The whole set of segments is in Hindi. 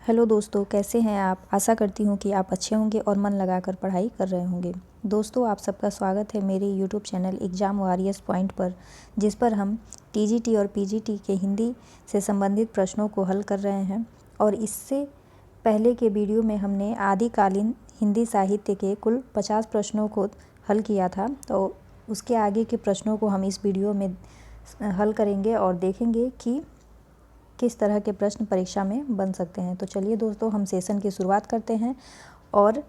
हेलो दोस्तों, कैसे हैं आप। आशा करती हूँ कि आप अच्छे होंगे और मन लगाकर पढ़ाई कर रहे होंगे। दोस्तों, आप सबका स्वागत है मेरे YouTube channel exam warriors point पर, जिस पर हम टीजीटी और पीजीटी के हिंदी से संबंधित प्रश्नों को हल कर रहे हैं। और इससे पहले के वीडियो में हमने आदिकालीन हिंदी साहित्य के कुल 50 प्रश्नों को हल किया था। तो उसके आगे के प्रश्नों को हम इस वीडियो में हल करेंगे और देखेंगे कि किस तरह के प्रश्न परीक्षा में बन सकते हैं। तो चलिए दोस्तों, हम सेशन की शुरुआत करते हैं। और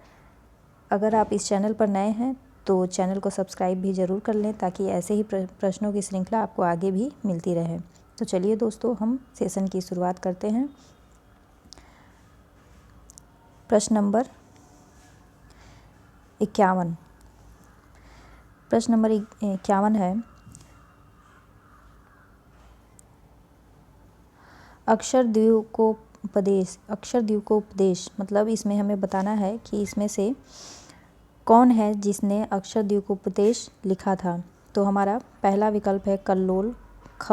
अगर आप इस चैनल पर नए हैं तो चैनल को सब्सक्राइब भी ज़रूर कर लें, ताकि ऐसे ही प्रश्नों की श्रृंखला आपको आगे भी मिलती रहे। तो चलिए दोस्तों, हम सेशन की शुरुआत करते हैं। प्रश्न नंबर 51। प्रश्न नंबर 51 है, अक्षर द्व्युकोपदेश मतलब इसमें हमें बताना है कि इसमें से कौन है जिसने अक्षर द्व्युकोपदेश लिखा था। तो हमारा पहला विकल्प है कल्लोल, ख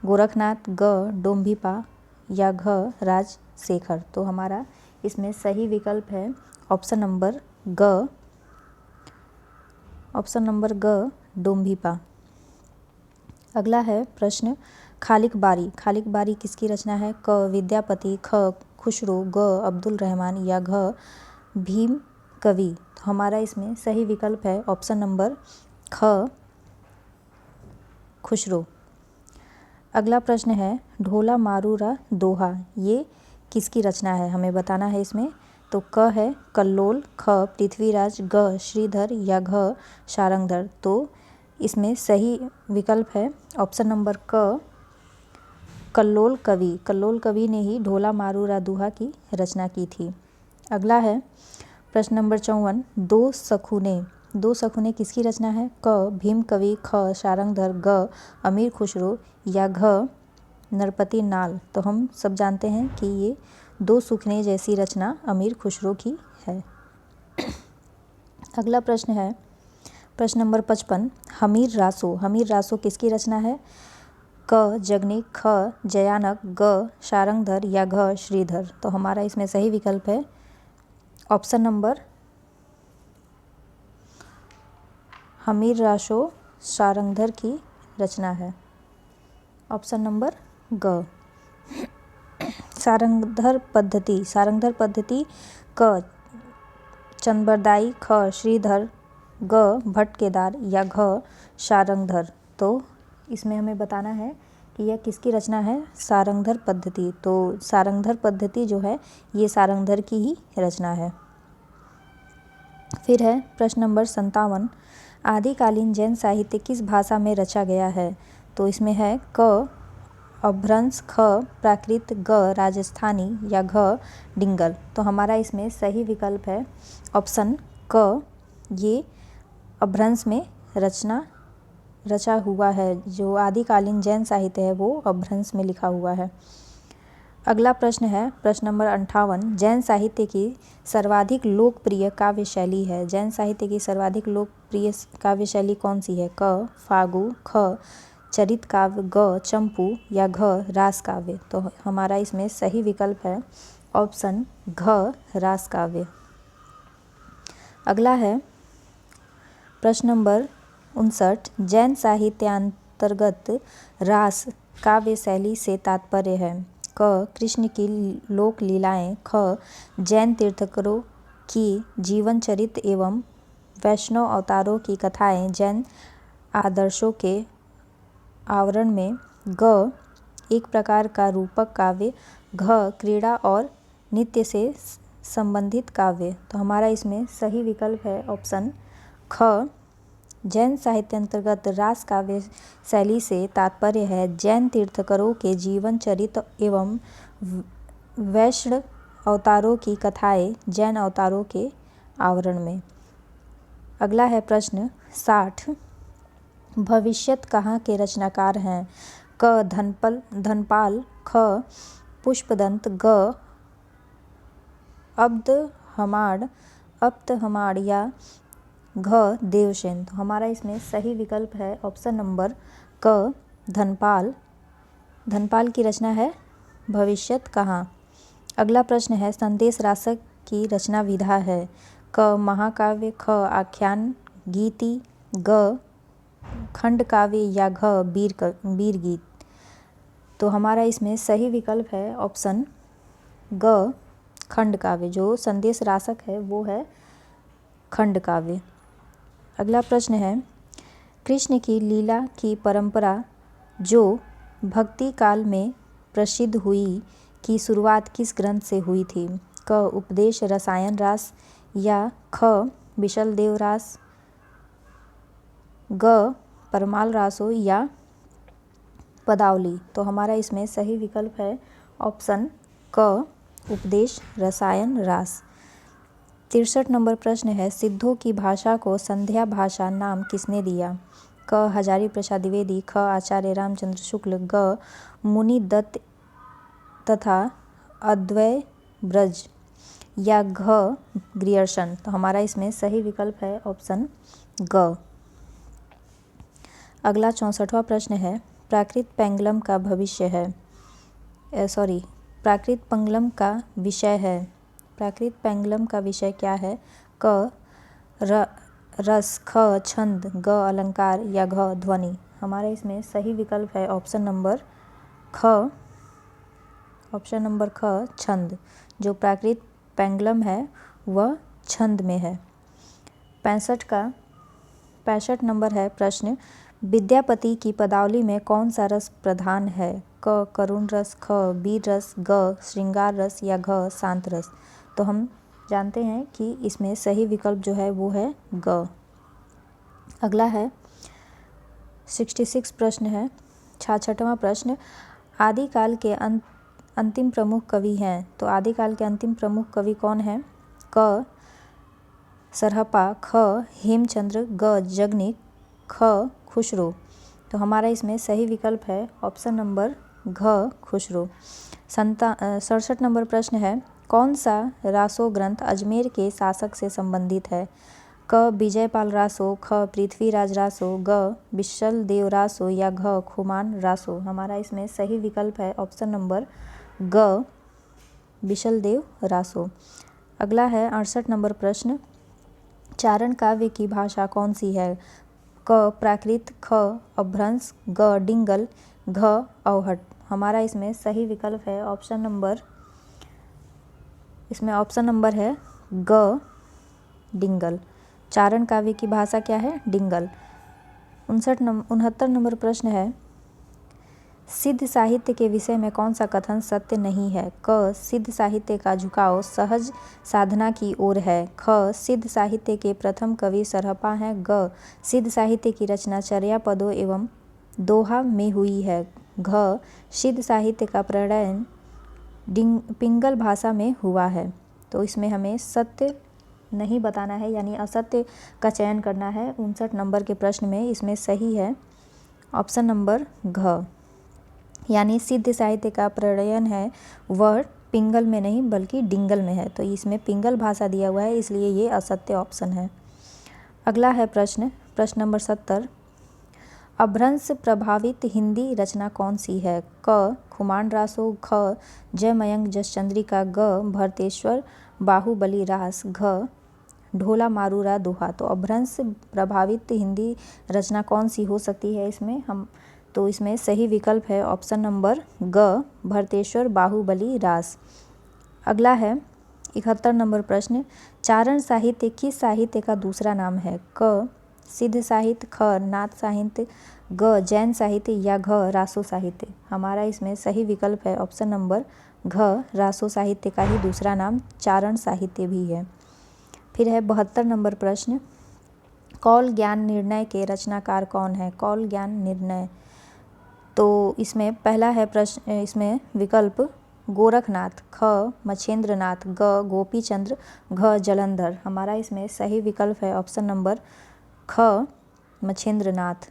गोरखनाथ, ग डोम्भिपा या घ राजशेखर। तो हमारा इसमें सही विकल्प है ऑप्शन नंबर ग डोम्भिपा। अगला है प्रश्न खालिक बारी किसकी रचना है। क विद्यापति, ख खुसरो, ग अब्दुल रहमान या घ भीम कवि। तो हमारा इसमें सही विकल्प है ऑप्शन नंबर ख खुसरो। अगला प्रश्न है ढोला मारूरा दोहा, ये किसकी रचना है, हमें बताना है इसमें। तो क है कल्लोल, ख पृथ्वीराज, ग श्रीधर या घ शारंगधर। तो इसमें सही विकल्प है ऑप्शन नंबर क कल्लोल कवि ने ही ढोला मारूरा दोहा की रचना की थी। अगला है प्रश्न नंबर 54, दो सखुने किसकी रचना है। क भीम कवि, ख शारंगधर, ग अमीर खुसरो या घ नरपति नाल। तो हम सब जानते हैं कि ये दो सुखने जैसी रचना अमीर खुसरो की है। अगला प्रश्न है प्रश्न नंबर 55, हमीर रासो किसकी रचना है। क जगनी, ख जयानक, ग शारंगधर या घ श्रीधर। तो हमारा इसमें सही विकल्प है ऑप्शन नंबर हमीर रासो शारंगधर की रचना है, ऑप्शन नंबर ग। सारंगधर पद्धति क चंदबरदाई, ख श्रीधर, ग भट्ट केदार या घ शारंगधर। तो इसमें हमें बताना है कि यह किसकी रचना है, सारंगधर पद्धति। तो सारंगधर पद्धति जो है ये सारंगधर की ही रचना है। फिर है प्रश्न नंबर 57, आदिकालीन जैन साहित्य किस भाषा में रचा गया है। तो इसमें है क अपभ्रंश, ख प्राकृत, ग राजस्थानी या घ डिंगल। तो हमारा इसमें सही विकल्प है ऑप्शन क, ये अपभ्रंश में रचा हुआ है। जो आदिकालीन जैन साहित्य है वो अपभ्रंश में लिखा हुआ है। अगला प्रश्न है प्रश्न नंबर 58, जैन साहित्य की सर्वाधिक लोकप्रिय काव्य शैली है। जैन साहित्य की सर्वाधिक लोकप्रिय काव्य शैली कौन सी है। क फागु, ख चरित काव्य, ग चंपू या घ रास काव्य। तो हमारा इसमें सही विकल्प है ऑप्शन घ रास काव्य। अगला है प्रश्न नंबर 59, जैन साहित्यांतर्गत रास काव्य शैली से तात्पर्य है। क कृष्ण की लोक लीलाएं, ख जैन तीर्थंकरों की जीवन चरित्र एवं वैष्णव अवतारों की कथाएं जैन आदर्शों के आवरण में, ग एक प्रकार का रूपक काव्य, घ क्रीड़ा और नृत्य से संबंधित काव्य। तो हमारा इसमें सही विकल्प है ऑप्शन ख, जैन साहित्य अंतर्गत रास काव्य शैली से तात्पर्य है जैन तीर्थंकरों के जीवन चरित्र एवं वैष्णव अवतारों की कथाएं जैन अवतारों के आवरण में। अगला है प्रश्न 60, भविष्यत कहाँ के रचनाकार हैं। क धनपाल, ख पुष्पदंत, ग अब्दहमाड या घ देवसेन। तो हमारा इसमें सही विकल्प है ऑप्शन नंबर क धनपाल की रचना है भविष्यत कहाँ। अगला प्रश्न है संदेश रासक की रचना विधा है। क महाकाव्य, ख आख्यान गीति, ग खंड काव्य या घ वीर गीत। तो हमारा इसमें सही विकल्प है ऑप्शन ग खंड काव्य। जो संदेश रासक है वो है खंड काव्य। अगला प्रश्न है कृष्ण की लीला की परंपरा जो भक्ति काल में प्रसिद्ध हुई की शुरुआत किस ग्रंथ से हुई थी? क उपदेश रसायन रास या ख विशलदेव रास, ग परमाल रासो या पदावली। तो हमारा इसमें सही विकल्प है ऑप्शन क उपदेश रसायन रास। 63 नंबर प्रश्न है सिद्धों की भाषा को संध्या भाषा नाम किसने दिया? क हजारी प्रसाद द्विवेदी, ख आचार्य रामचंद्र शुक्ल, ग मुनि दत्त तथा अद्वै ब्रज या घ ग्रियर्सन। तो हमारा इसमें सही विकल्प है ऑप्शन ग। अगला 64वां प्रश्न है प्राकृत पेंगलम का भविष्य है प्राकृत पेंगलम का विषय है। प्राकृत पेंगलम का विषय क्या है? क रस, ख छंद, ग अलंकार या घ ध्वनि। हमारा इसमें सही विकल्प है ऑप्शन नंबर ख छंद। जो प्राकृत पेंगलम है वह छंद में है। 65 नंबर है प्रश्न विद्यापति की पदावली में कौन सा रस प्रधान है? क करुण रस, ख वीर रस, ग श्रृंगार रस या घ शांत रस। तो हम जानते हैं कि इसमें सही विकल्प जो है वो है ग। अगला है 66 प्रश्न है 66वां प्रश्न आदिकाल के अंतिम प्रमुख कवि हैं। तो आदिकाल के अंतिम प्रमुख कवि कौन है? क सरहपा, ख हेमचंद्र, ग जगनिक, ख खुसरो। तो हमारा इसमें सही विकल्प है ऑप्शन नंबर घ खुसरो। 67 नंबर प्रश्न है कौन सा रासो ग्रंथ अजमेर के शासक से संबंधित है? क विजयपाल रासो, ख पृथ्वीराज रासो, ग विशलदेव रासो या घ खुमान रासो। हमारा इसमें सही विकल्प है ऑप्शन नंबर ग विशलदेव रासो। अगला है 68 नंबर प्रश्न चारण काव्य की भाषा कौन सी है? क प्राकृत, ख अपभ्रंश, ग डिंगल, घ अवहट। हमारा इसमें सही विकल्प है ऑप्शन नंबर है ग डिंगल। चारण काव्य की भाषा क्या है? डिंगल। 69 नंबर प्रश्न है सिद्ध साहित्य के विषय में कौन सा कथन सत्य नहीं है? क सिद्ध साहित्य का झुकाव सहज साधना की ओर है, ख सिद्ध साहित्य के प्रथम कवि सरहपा हैं, ग सिद्ध साहित्य की रचना चर्या पदों एवं दोहा में हुई है, घ सिद्ध साहित्य का प्रणयन पिंगल भाषा में हुआ है। तो इसमें हमें सत्य नहीं बताना है यानी असत्य का चयन करना है 59 नंबर के प्रश्न में। इसमें सही है ऑप्शन नंबर घ यानी सिद्ध साहित्य का प्रणयन है वह पिंगल में नहीं बल्कि डिंगल में है। तो इसमें पिंगल भाषा दिया हुआ है इसलिए ये असत्य ऑप्शन है। अगला है प्रश्न नंबर 70 अपभ्रंश प्रभावित हिंदी रचना कौन सी है? क खुमान रासो, ख जयमयंक जसचंद्रिका, ग भरतेश्वर बाहुबली रास, घ ढोला मारूरा दोहा। तो अपभ्रंश प्रभावित हिंदी रचना कौन सी हो सकती है इसमें सही विकल्प है ऑप्शन नंबर ग भरतेश्वर बाहुबली रास। अगला है 71 नंबर प्रश्न चारण साहित्य किस साहित्य का दूसरा नाम है? क सिद्ध साहित्य, ख नाथ साहित्य, ग जैन साहित्य या घ रासो साहित्य। हमारा इसमें सही विकल्प है ऑप्शन नंबर घ रासो साहित्य का ही दूसरा नाम चारण साहित्य भी है। फिर है 72 नंबर प्रश्न कौल ज्ञान निर्णय के रचनाकार कौन है? कौल ज्ञान निर्णय। तो इसमें पहला है प्रश्न इसमें विकल्प गोरखनाथ, ख मछेंद्रनाथ, ग गोपीचंद्र, घ जलंधर। हमारा इसमें सही विकल्प है ऑप्शन नंबर ख मछेंद्रनाथ।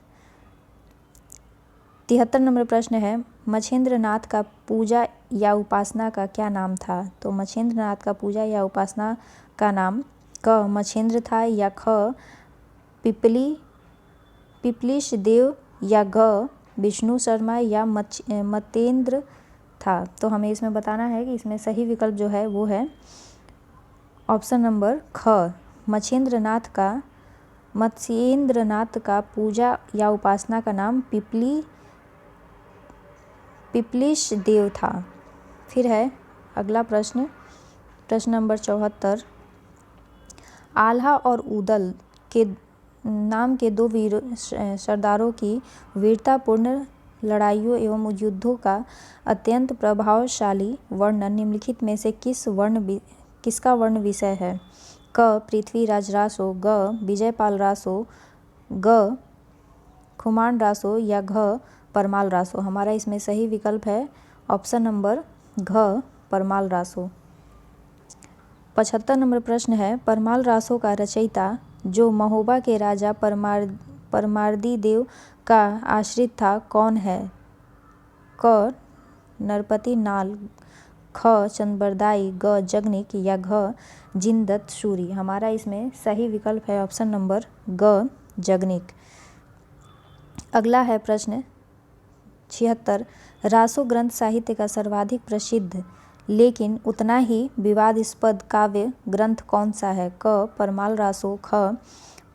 73 नंबर प्रश्न है मछेंद्रनाथ का पूजा या उपासना का क्या नाम था? तो मछेंद्रनाथ का पूजा या उपासना का नाम क मछेंद्र था या ख पिपलीश देव या घ विष्णु शर्मा या मतेंद्र था। तो हमें इसमें बताना है कि इसमें सही विकल्प जो है वो है ऑप्शन नंबर ख। मत्स्येंद्रनाथ का पूजा या उपासना का नाम पिपलीश देव था। फिर है अगला प्रश्न नंबर 74। आल्हा और उदल के नाम के दो सरदारों की वीरतापूर्ण लड़ाइयों एवं युद्धों का अत्यंत प्रभावशाली वर्णन निम्नलिखित में से किसका वर्ण विषय है? क पृथ्वीराज रासो, ग विजयपाल रासो, ग खुमान रासो या घ परमाल रासो। हमारा इसमें सही विकल्प है ऑप्शन नंबर घ परमाल रासो। 75 नंबर प्रश्न है परमाल रासो का रचयिता जो महोबा के राजा परमार्दी देव का आश्रित था कौन है? क नरपति नाल, ख चंद्रबरदाई, ग जगनिक या घ जिनदत्त सूरी। हमारा इसमें सही विकल्प है ऑप्शन नंबर ग जगनिक। अगला है प्रश्न 76। रासो ग्रंथ साहित्य का सर्वाधिक प्रसिद्ध लेकिन उतना ही विवादास्पद काव्य ग्रंथ कौन सा है? क परमाल रासो, ख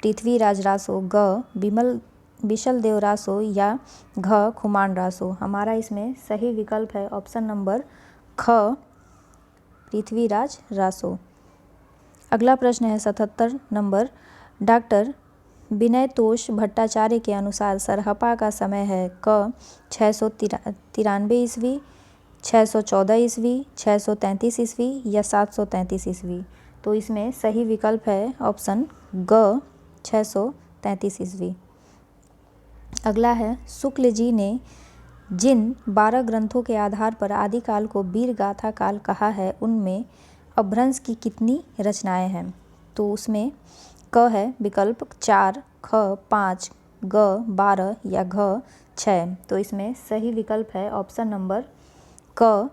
पृथ्वीराज रासो, ग विशल देव रासो या घ खुमान रासो। हमारा इसमें सही विकल्प है ऑप्शन नंबर ख पृथ्वीराज रासो। अगला प्रश्न है 77 नंबर। डॉक्टर विनयतोष भट्टाचार्य के अनुसार सरहपा का समय है क 693 ईस्वी, 614 ईस्वी, 633 ईस्वी या 733 ईस्वी। तो इसमें सही विकल्प है ऑप्शन ग 633 ईस्वी। अगला है शुक्ल जी ने जिन 12 ग्रंथों के आधार पर आदिकाल को वीर गाथा काल कहा है उनमें अपभ्रंश की कितनी रचनाएं हैं? तो उसमें क है विकल्प 4, ख 5, ग 12 या घ 6। तो इसमें सही विकल्प है ऑप्शन नंबर क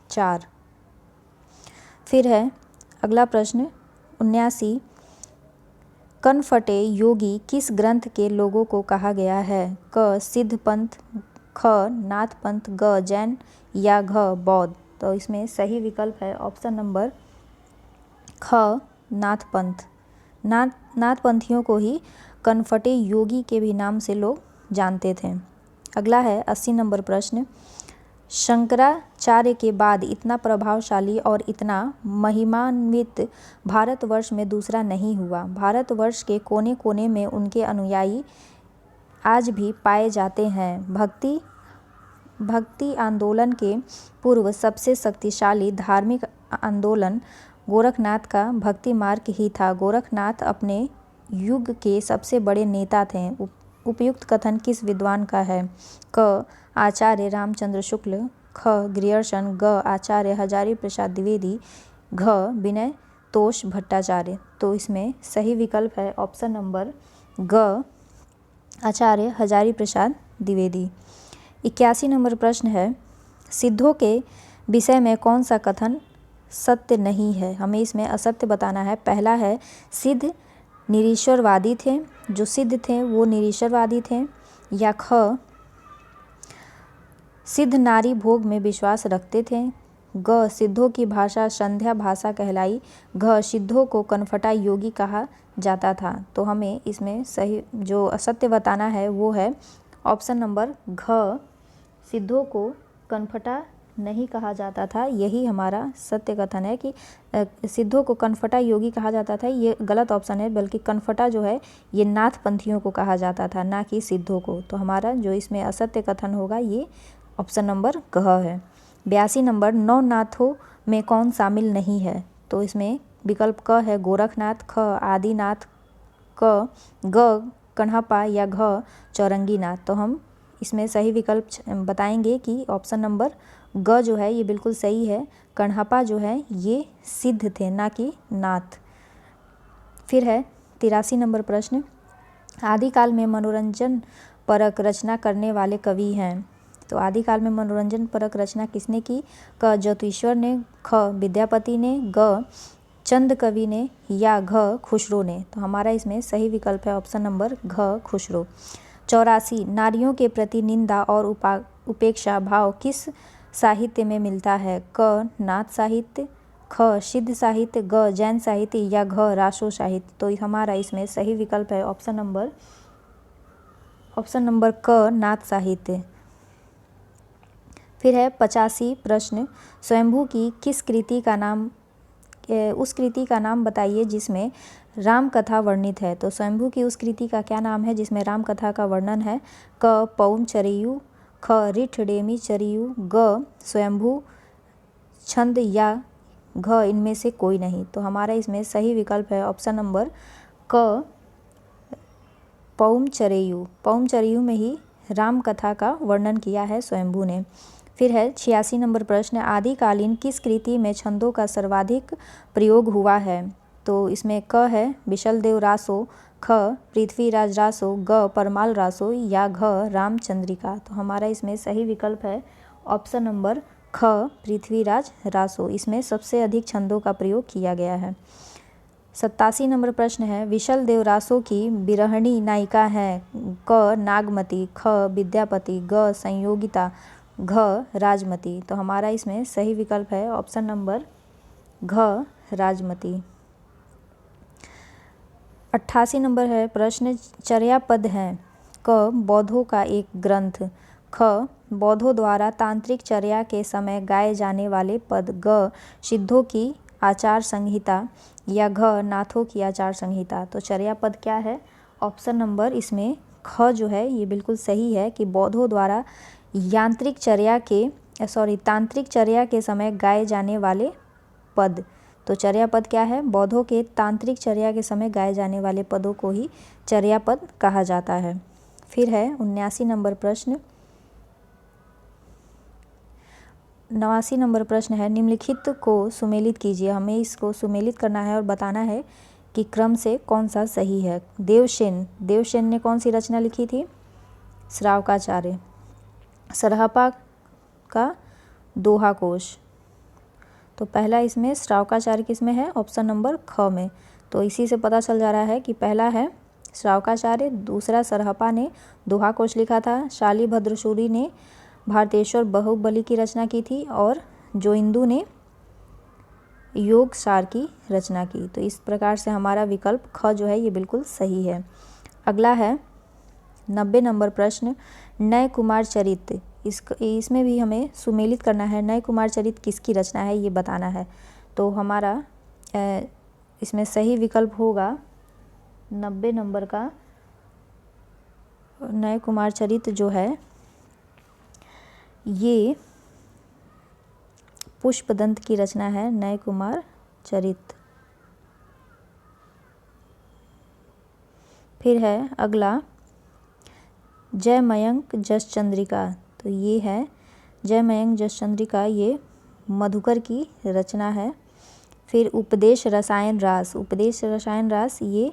4। फिर है अगला प्रश्न 79। कनफटे योगी किस ग्रंथ के लोगों को कहा गया है? क सिद्ध पंथ, ख नाथ पंथ, ग जैन या घ बौद्ध। तो इसमें सही विकल्प है ऑप्शन नंबर ख नाथ पंथ। नाथ पंथियों को ही कनफटे योगी के भी नाम से लोग जानते थे। अगला है 80 नंबर प्रश्न। शंकराचार्य के बाद इतना प्रभावशाली और इतना महिमान्वित भारतवर्ष में दूसरा नहीं हुआ। भारतवर्ष के कोने कोने में उनके अनुयायी आज भी पाए जाते हैं। भक्ति आंदोलन के पूर्व सबसे शक्तिशाली धार्मिक आंदोलन गोरखनाथ का भक्ति मार्ग ही था। गोरखनाथ अपने युग के सबसे बड़े नेता थे। उपयुक्त कथन किस विद्वान का है? क आचार्य रामचंद्र शुक्ल, ख ग्रियर्सन, ग आचार्य हजारी प्रसाद द्विवेदी, घ विनयतोष भट्टाचार्य। तो इसमें सही विकल्प है ऑप्शन नंबर ग आचार्य हजारी प्रसाद द्विवेदी। 81 नंबर प्रश्न है सिद्धों के विषय में कौन सा कथन सत्य नहीं है? हमें इसमें असत्य बताना है। पहला है सिद्ध निरीश्वरवादी थे, जो सिद्ध थे वो निरीश्वरवादी थे। या ख सिद्ध नारी भोग में विश्वास रखते थे। ग सिद्धों की भाषा संध्या भाषा कहलाई। घ सिद्धों को कनफटा योगी कहा जाता था। तो हमें इसमें सही जो असत्य बताना है वो है ऑप्शन नंबर घ सिद्धों को कनफटा नहीं कहा जाता था। यही हमारा सत्य कथन है कि सिद्धों को कनफटा योगी कहा जाता था। ये गलत ऑप्शन है, बल्कि कनफटा जो है ये नाथ पंथियों को कहा जाता था, ना कि सिद्धों को। तो हमारा जो इसमें असत्य कथन होगा ये ऑप्शन नंबर घ है। 82 नंबर नौ नाथों में कौन शामिल नहीं है? तो इसमें विकल्प क है गोरखनाथ, ख आदिनाथ, क ग कन्हपा या घ चौरंगीनाथ। तो हम इसमें सही विकल्प बताएंगे कि ऑप्शन नंबर ग जो है ये बिल्कुल सही है। कन्हपा जो है ये सिद्ध थे, ना कि नाथ। फिर है 83 नंबर प्रश्न। आदिकाल में मनोरंजन परक रचना करने वाले कवि हैं। तो आदिकाल में मनोरंजन परक रचना किसने की? क ज्योतिश्वर ने, ख विद्यापति ने, ग चंद कवि ने या घ खुसरो ने। तो हमारा इसमें सही विकल्प है ऑप्शन नंबर घ खुसरो। 84 नारियों के प्रति निंदा और उपेक्षा भाव किस साहित्य में मिलता है? क नाथ साहित्य, ख सिद्ध साहित्य, ग जैन साहित्य या घ रासो साहित्य। तो हमारा इसमें सही विकल्प है ऑप्शन नंबर क नाथ साहित्य। फिर है 85 प्रश्न, स्वयंभू की किस कृति का नाम उस कृति का नाम बताइए जिसमें राम कथा वर्णित है। तो स्वयंभू की उस कृति का क्या नाम है जिसमें राम कथा का वर्णन है? क पौम चरियु, ख ऋठडेमी चरियु, ग स्वयंभू छंद या घ इनमें से कोई नहीं। तो हमारा इसमें सही विकल्प है ऑप्शन नंबर क पौम चरेयु। पौम चरेयु में ही राम कथा का वर्णन किया है स्वयंभू ने। फिर है 86 नंबर प्रश्न, आदिकालीन किस कृति में छंदों का सर्वाधिक प्रयोग हुआ है? तो इसमें क है विशलदेव रासो, ख पृथ्वीराज रासो, ग परमाल रासो या घ रामचंद्रिका। तो हमारा इसमें सही विकल्प है ऑप्शन नंबर ख पृथ्वीराज रासो। इसमें सबसे अधिक छंदों का प्रयोग किया गया है। 87 नंबर प्रश्न है, विशल देव रासो की बिरहणी नायिका हैं? क नागमती, ख विद्यापति, ग संयोगिता, घ राजमती। तो हमारा इसमें सही विकल्प है ऑप्शन नंबर घ राजमती। 88 नंबर है प्रश्न, चर्यापद हैं? क बौद्धों का एक ग्रंथ, ख बौद्धों द्वारा तांत्रिक चर्या के समय गाए जाने वाले पद, ग सिद्धों की आचार संहिता या घ नाथों की आचार संहिता। तो चर्यापद क्या है? ऑप्शन नंबर इसमें ख जो है ये बिल्कुल सही है कि बौद्धों द्वारा तांत्रिक चर्या के समय गाए जाने वाले पद। तो चर्यापद क्या है? बौद्धों के तांत्रिक चर्या के समय गाए जाने वाले पदों को ही चर्यापद कहा जाता है। फिर है 79 नंबर प्रश्न, 89 नंबर प्रश्न है, निम्नलिखित को सुमेलित कीजिए। हमें इसको सुमेलित करना है और बताना है कि क्रम से कौन सा सही है। देवसेन ने कौन सी रचना लिखी थी? श्रावकाचार्य। सरहपा का दोहा कोश। तो पहला इसमें श्रावकाचार्य किस में है? ऑप्शन नंबर ख में। तो इसी से पता चल जा रहा है कि पहला है श्रावकाचार्य, दूसरा सरहपा ने दोहा कोश लिखा था, शालिभद्रसूरी ने भारतेश्वर बाहुबली की रचना की थी और जोइंदू ने योग सार की रचना की। तो इस प्रकार से हमारा विकल्प ख जो है ये बिल्कुल सही है। अगला है 90 नंबर प्रश्न, नय कुमार चरित। इसमें भी हमें सुमेलित करना है। नय कुमार चरित किसकी रचना है ये बताना है। तो हमारा इसमें सही विकल्प होगा 90 नंबर का नय कुमार चरित जो है ये पुष्पदंत की रचना है, नय कुमार चरित। फिर है अगला जयमयंक जसचंद्रिका। तो ये है जयमयंक जसचंद्रिका, ये मधुकर की रचना है। फिर उपदेश रसायन रास ये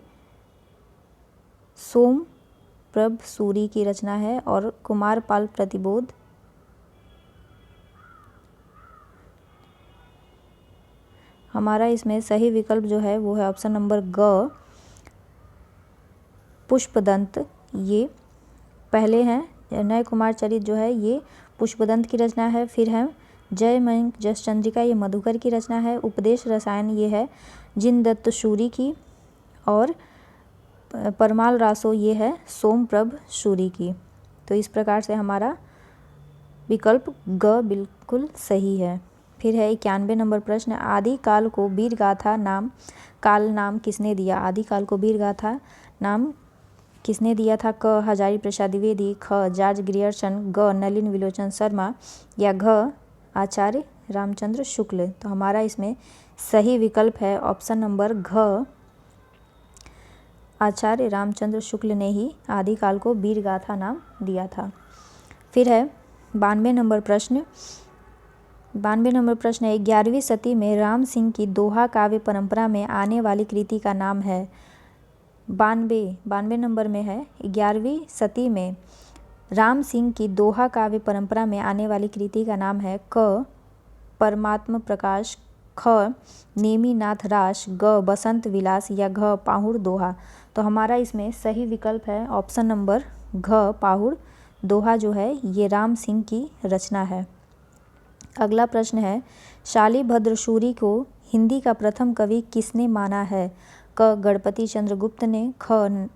सोमप्रभ सूरी की रचना है और कुमारपाल प्रतिबोध हमारा इसमें सही विकल्प जो है वो है ऑप्शन नंबर ग पुष्पदंत। ये पहले हैं नय कुमार चरित जो है ये पुष्पदंत की रचना है। फिर है जयमयंक जसचंद्रिका, ये मधुकर की रचना है। उपदेश रसायन ये है जिनदत्त सूरी की और परमाल रासो ये है सोमप्रभ सूरी की। तो इस प्रकार से हमारा विकल्प ग बिल्कुल सही है। फिर है 91 नंबर प्रश्न, आदिकाल को वीरगाथा नाम किसने दिया? आदिकाल को वीरगाथा नाम किसने दिया था? क हजारी प्रसाद द्विवेदी, ख जॉर्ज ग्रियर्सन, ग नलिन विलोचन शर्मा या घ आचार्य रामचंद्र शुक्ल। तो हमारा इसमें सही विकल्प है ऑप्शन नंबर घ आचार्य रामचंद्र शुक्ल ने ही आदिकाल को वीरगाथा नाम दिया था। फिर है 92 नंबर प्रश्न है, 11वीं सदी में राम सिंह की दोहा काव्य परंपरा में आने वाली कृति का नाम है? 92 नंबर में है 11वीं सदी में राम सिंह की दोहा काव्य परंपरा में आने वाली कृति का नाम है? क परमात्म प्रकाश, ख नेमिनाथ रास, ग बसंत विलास या घ पाहुड़ दोहा। तो हमारा इसमें सही विकल्प है ऑप्शन नंबर घ पाहुड़ दोहा जो है ये राम सिंह की रचना है। अगला प्रश्न है, शालिभद्र सूरी को हिंदी का प्रथम कवि किसने माना है? क गणपति चंद्र गुप्त ने, ख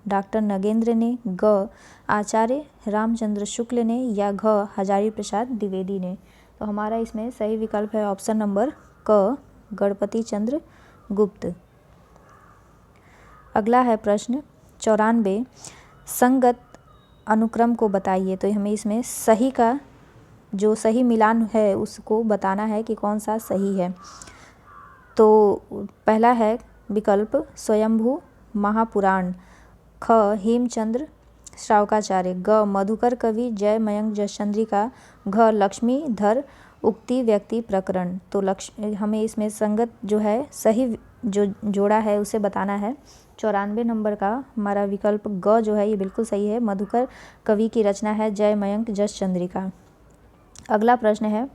डॉक्टर नगेंद्र ने, ग आचार्य रामचंद्र शुक्ल ने या घ हजारी प्रसाद द्विवेदी ने। तो हमारा इसमें सही विकल्प है ऑप्शन नंबर क गणपति चंद्र गुप्त। अगला है प्रश्न 94, संगत अनुक्रम को बताइए। तो हमें इसमें सही का जो सही मिलान है उसको बताना है कि कौन सा सही है। तो पहला है विकल्प स्वयंभू महापुराण, ख हेमचंद्र श्रावकाचार्य, ग मधुकर कवि जय मयंक जसचंद्रिका, घ लक्ष्मीधर उक्ति व्यक्ति प्रकरण। तो हमें इसमें संगत जो है सही जो जोड़ा है उसे बताना है। 94 नंबर का हमारा विकल्प ग जो है ये बिल्कुल सही है, मधुकर कवि की रचना है जय मयंक जसचंद्रिका। अगला प्रश्न है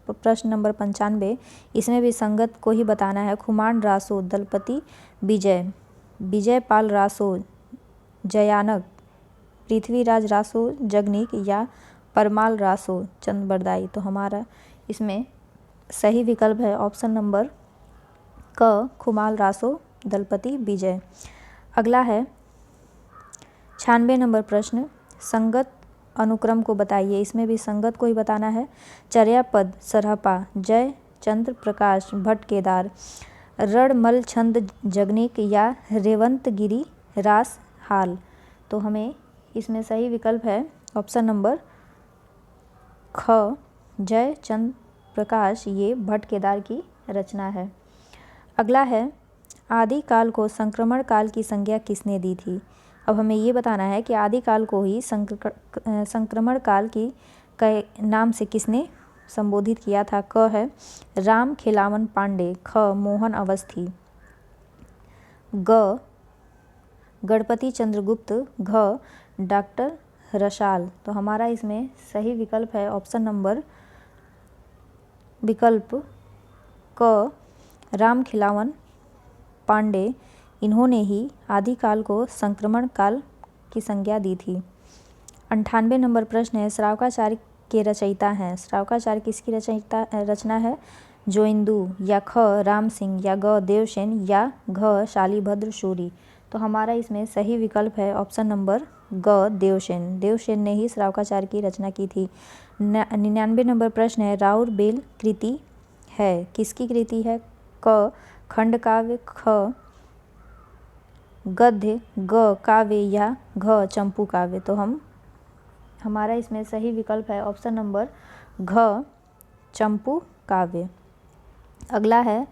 प्रश्न नंबर 95, इसमें भी संगत को ही बताना है। खुमान रासो दलपति विजय, विजयपाल रासो जयानक, पृथ्वीराज रासो जगनिक या परमाल रासो चंदबरदाई। तो हमारा इसमें सही विकल्प है ऑप्शन नंबर क खुमाल रासो दलपति विजय। अगला है 96 नंबर प्रश्न, संगत अनुक्रम को बताइए। इसमें भी संगत को ही बताना है। चर्यापद सरहपा जय चंद्र प्रकाश भट्ट केदार, रणमल छंद जगनिक या रेवंत गिरी रास हाल। तो हमें इसमें सही विकल्प है ऑप्शन नंबर ख जय चंद्र प्रकाश, ये भट्ट केदार की रचना है। अगला है आदिकाल को संक्रमण काल की संज्ञा किसने दी थी? अब हमें ये बताना है कि आदिकाल को ही संक्रमण काल की नाम से किसने संबोधित किया था। क है राम खिलावन पांडे, ख मोहन अवस्थी, ग गणपति चंद्रगुप्त, घ डॉक्टर रसाल। तो हमारा इसमें सही विकल्प है ऑप्शन नंबर विकल्प क राम खिलावन पांडे, इन्होंने ही आदिकाल को संक्रमण काल की संज्ञा दी थी। 98 नंबर प्रश्न है, श्रावकाचार्य के रचयिता हैं। श्रावकाचार्य किसकी रचना है? जोइंदू या ख राम सिंह या ग देवसेन या घ शालिभद्र सूरी। तो हमारा इसमें सही विकल्प है ऑप्शन नंबर ग देवसेन। देवसेन ने ही श्रावकाचार्य की रचना की थी। 99 नंबर प्रश्न है, राउर बेल कृति है, किसकी कृति है? क खंड काव्य, ख गद्य, ग काव्य या घ चंपू काव्य। तो हमारा इसमें सही विकल्प है ऑप्शन नंबर घ चंपू काव्य। अगला है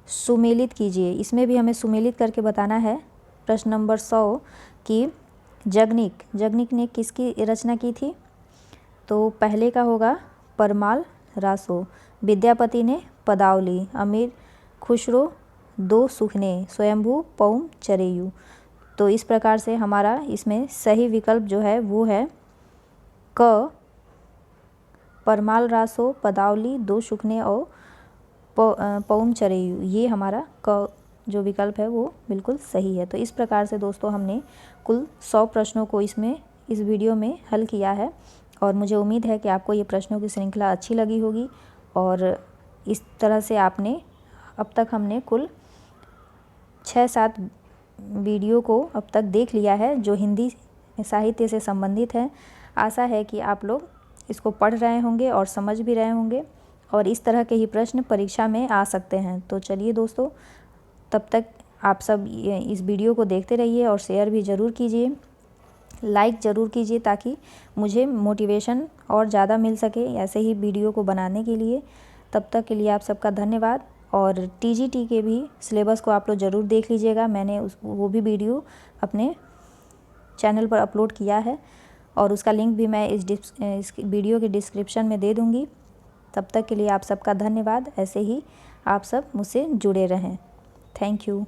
सुमेलित कीजिए। इसमें भी हमें सुमेलित करके बताना है। प्रश्न नंबर 100 कि जगनिक ने किसकी रचना की थी? तो पहले का होगा परमाल रासो, विद्यापति ने पदावली, अमीर खुसरो दो सुखने, स्वयंभू पौम चरेयू। तो इस प्रकार से हमारा इसमें सही विकल्प जो है वो है क परमाल रासो, पदावली, दो सुखने और पौम चरेयू। ये हमारा क जो विकल्प है वो बिल्कुल सही है। तो इस प्रकार से दोस्तों हमने कुल 100 प्रश्नों को इस वीडियो में हल किया है और मुझे उम्मीद है कि आपको ये प्रश्नों की श्रृंखला अच्छी लगी होगी। और इस तरह से अब तक हमने कुल 6-7 वीडियो को अब तक देख लिया है जो हिंदी साहित्य से संबंधित है। आशा है कि आप लोग इसको पढ़ रहे होंगे और समझ भी रहे होंगे और इस तरह के ही प्रश्न परीक्षा में आ सकते हैं। तो चलिए दोस्तों, तब तक आप सब इस वीडियो को देखते रहिए और शेयर भी ज़रूर कीजिए, लाइक ज़रूर कीजिए ताकि मुझे मोटिवेशन और ज़्यादा मिल सके ऐसे ही वीडियो को बनाने के लिए। तब तक के लिए आप सबका धन्यवाद। और TGT के भी सिलेबस को आप लोग ज़रूर देख लीजिएगा। मैंने वो भी वीडियो अपने चैनल पर अपलोड किया है और उसका लिंक भी मैं इस वीडियो के डिस्क्रिप्शन में दे दूँगी। तब तक के लिए आप सबका धन्यवाद। ऐसे ही आप सब मुझसे जुड़े रहें। Thank you.